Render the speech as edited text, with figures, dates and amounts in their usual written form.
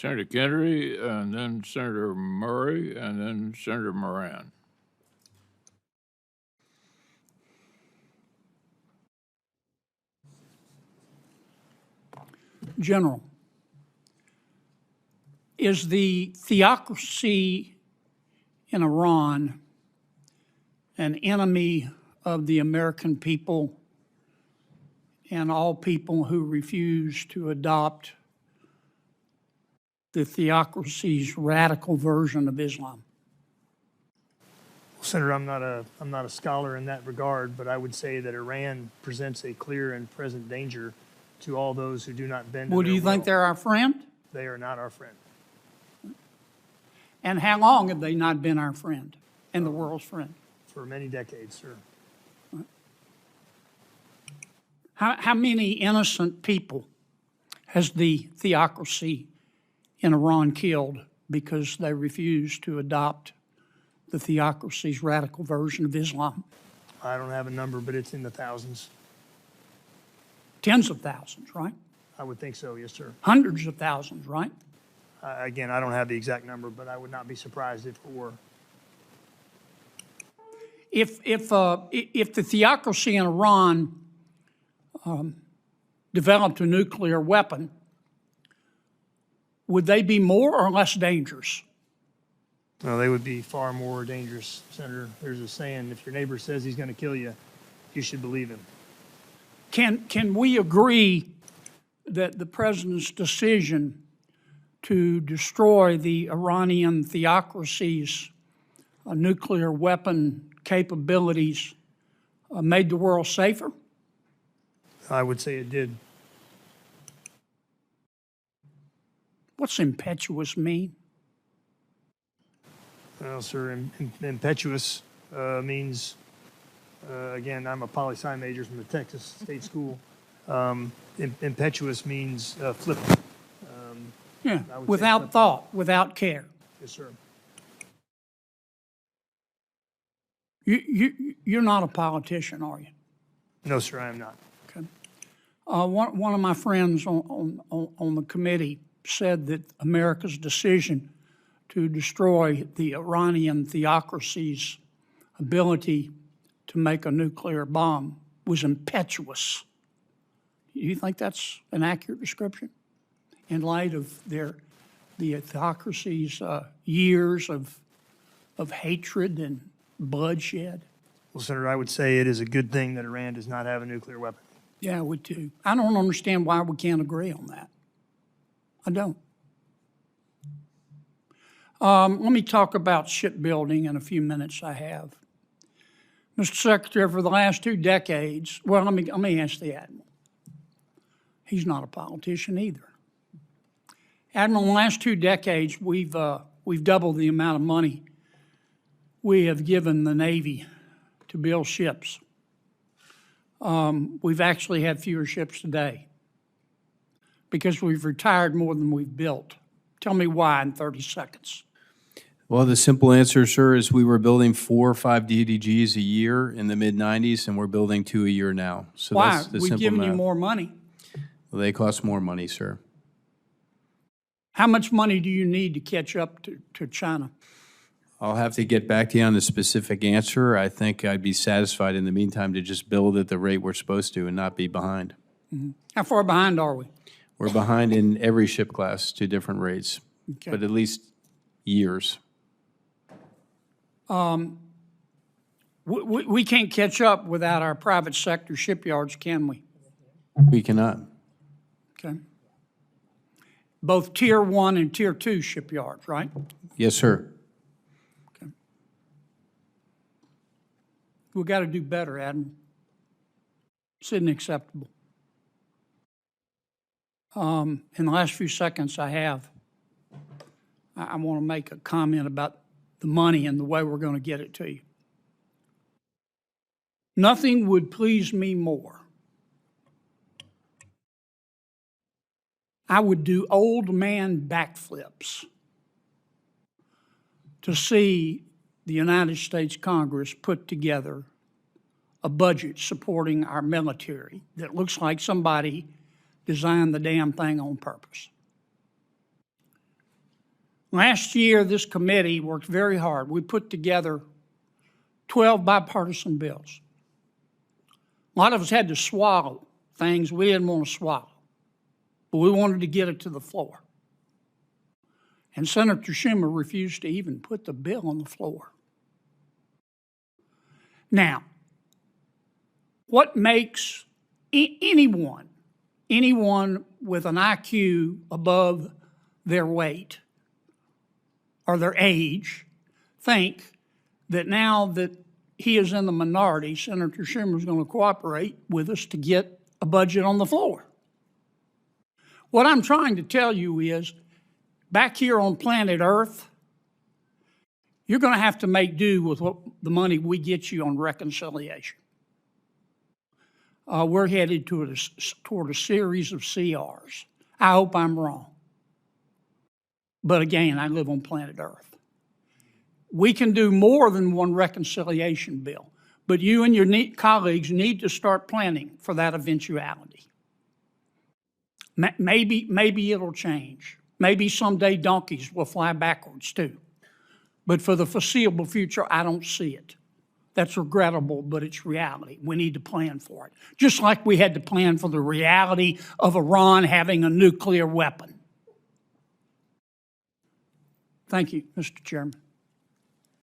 Senator Kennedy, and then Senator Murray, and then Senator Moran. General, is the theocracy in Iran an enemy of the American people and all people who refuse to adopt the theocracy's radical version of Islam? Well, Senator, I'm not a scholar in that regard, but I would say that Iran presents a clear and present danger to all those who do not bend to Well, their do you think will. they're our friend? They are not our friend. And how long have they not been our friend and the world's friend? For many decades, sir. How many innocent people has the theocracy in Iran killed because they refused to adopt the theocracy's radical version of Islam? I don't have a number, but it's in the thousands. Tens of thousands, right? I would think so, yes, sir. Hundreds of thousands, right? Again, I don't have the exact number, but I would not be surprised if it were. If the theocracy in Iran developed a nuclear weapon, would they be more or less dangerous? No, they would be far more dangerous, Senator. There's a saying, if your neighbor says he's going to kill you, you should believe him. Can we agree that the president's decision to destroy the Iranian theocracy's nuclear weapon capabilities made the world safer? I would say it did. What's impetuous mean? Well, sir, impetuous means, again, I'm a poli-sci major from the Texas State School. Impetuous means flippant. Yeah, I would say without flippant. thought, without care. Yes, sir. You're not a politician, are you? No, sir, I am not. Okay. One of my friends on the committee said that America's decision to destroy the Iranian theocracy's ability to make a nuclear bomb was impetuous. Do you think that's an accurate description in light of the theocracy's years of hatred and bloodshed? Well, Senator, I would say it is a good thing that Iran does not have a nuclear weapon. Yeah, I would too. I don't understand why we can't agree on that. I don't. Let me talk about shipbuilding in a few minutes I have. Mr. Secretary, for the last 2 decades, well, let me ask the Admiral. He's not a politician either. Admiral, in the last 2 decades, we've doubled the amount of money we have given the Navy to build ships. We've actually had fewer ships today because we've retired more than we've built. Tell me why in 30 seconds. Well, the simple answer, sir, is we were building 4 or 5 DDGs a year in the mid-'90s, and we're building 2 a year now. So Why? that's the We've simple given math. you more money. Well, they cost more money, sir. How much money do you need to catch up to China? I'll have to get back to you on the specific answer. I think I'd be satisfied in the meantime to just build at the rate we're supposed to and not be behind. How far behind are we? We're behind in every ship class to different rates, Okay. but at least years. We can't catch up without our private sector shipyards, can we? We cannot. Okay. Both Tier 1 and Tier 2 shipyards, right? Yes, sir. Okay. We've got to do better, Admiral. It's unacceptable. In the last few seconds I have, I want to make a comment about the money and the way we're going to get it to you. Nothing would please me more. I would do old man backflips to see the United States Congress put together a budget supporting our military that looks like somebody designed the damn thing on purpose. Last year, this committee worked very hard. We put together 12 bipartisan bills. A lot of us had to swallow things we didn't want to swallow, but we wanted to get it to the floor. And Senator Schumer refused to even put the bill on the floor. Now, what makes anyone with an IQ above their weight or their age think that now that he is in the minority, Senator Schumer is going to cooperate with us to get a budget on the floor? What I'm trying to tell you is, back here on planet Earth, you're going to have to make do with the money we get you on reconciliation. We're headed toward a series of CRs. I hope I'm wrong. But again, I live on planet Earth. We can do more than one reconciliation bill, but you and your colleagues need to start planning for that eventuality. Maybe it'll change. Maybe someday donkeys will fly backwards too. But for the foreseeable future, I don't see it. That's regrettable, but it's reality. We need to plan for it. Just like we had to plan for the reality of Iran having a nuclear weapon. Thank you, Mr. Chairman.